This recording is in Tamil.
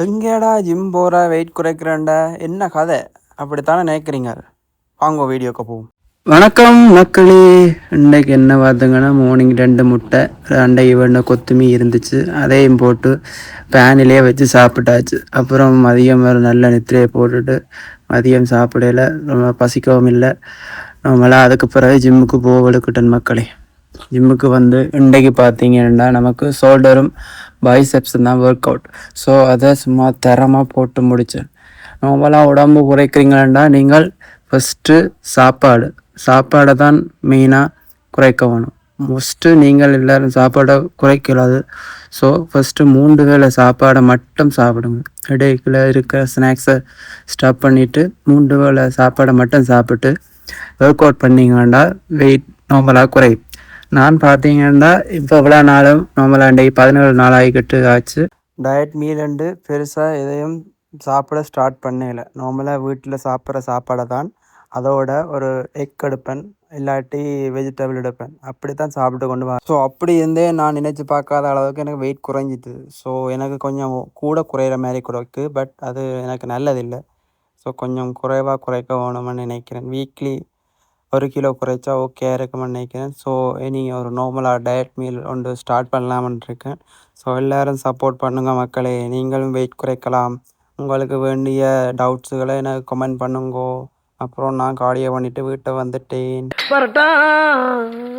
எங்கேடா ஜிம் போகிற வெயிட் குறைக்கிறேன்டா என்ன கதை அப்படித்தானே நினைக்கிறீங்க? வாங்க வீடியோக்கு போவோம். வணக்கம் மக்களே. இன்றைக்கு என்ன பார்த்துங்கன்னா மார்னிங் 2 முட்டை 2 இவண்ண கொத்துமி இருந்துச்சு, அதையும் போட்டு பேனிலே வச்சு சாப்பிட்டாச்சு. அப்புறம் மதியம் ஒரு நல்ல நித்திரையை போட்டுட்டு மதியம் சாப்பிடல, ரொம்ப பசிக்கவும் இல்லை. நம்மளாம் அதுக்கு பிறகு ஜிம்முக்கு போகலுக்கிட்டன் மக்களே. ஜிம்முக்கு வந்து இன்றைக்கு பார்த்தீங்கன்னா நமக்கு ஷோல்டரும் பைசெப்ஸும் தான் ஒர்க் அவுட். ஸோ அதை சும்மா தரமாக போட்டு முடித்தேன். நார்மலாக உடம்பு குறைக்கிறீங்களா நீங்கள் ஃபஸ்ட்டு சாப்பாடை தான் மெயினாக குறைக்க வேணும். மோஸ்ட்டு நீங்கள் எல்லோரும் சாப்பாடை குறைக்கலாது. ஸோ ஃபஸ்ட்டு 3 வேளை சாப்பாடை மட்டும் சாப்பிடுங்க. இடையில இருக்கிற ஸ்நாக்ஸை ஸ்டாப் பண்ணிவிட்டு 3 வேளை சாப்பாடை மட்டும் சாப்பிட்டு ஒர்க் அவுட் பண்ணிங்கன்னா வெயிட் நார்மலாக குறையும். நான் பார்த்தீங்கன்னா இப்போ இவ்வளோ நாளும் நார்மலாக 17 நாள் ஆகிக்கிட்டு ஆச்சு. டயட் மீலண்டு பெருசாக எதையும் சாப்பிட ஸ்டார்ட் பண்ணல. நார்மலாக வீட்டில் சாப்பிட்ற சாப்பாடை தான், அதோட ஒரு எக் எடுப்பேன், இல்லாட்டி வெஜிடபிள் எடுப்பேன், அப்படி தான் சாப்பிட்டு கொண்டு வரேன். ஸோ அப்படி இருந்தே நான் நினச்சி பார்க்காத அளவுக்கு எனக்கு வெயிட் குறைஞ்சிது. ஸோ எனக்கு கொஞ்சம் கூட குறையிற மாதிரி குறைக்கு, பட் அது எனக்கு நல்லதில்லை. ஸோ கொஞ்சம் குறைக்க வேணும்னு நினைக்கிறேன். வீக்லி 1 கிலோ குறைச்சா ஓகே இருக்குமென்னு நினைக்கிறேன். ஸோ இனி ஒரு நார்மலாக டயட் மீல் ஒன்று ஸ்டார்ட் பண்ணலாம்னு இருக்கேன். ஸோ எல்லோரும் சப்போர்ட் பண்ணுங்கள் மக்களே. நீங்களும் வெயிட் குறைக்கலாம். உங்களுக்கு வேண்டிய டவுட்ஸுகளை எனக்கு கமெண்ட் பண்ணுங்கோ. அப்புறம் நான் கார்டியோ பண்ணிவிட்டு வீட்டை வந்துட்டேன்.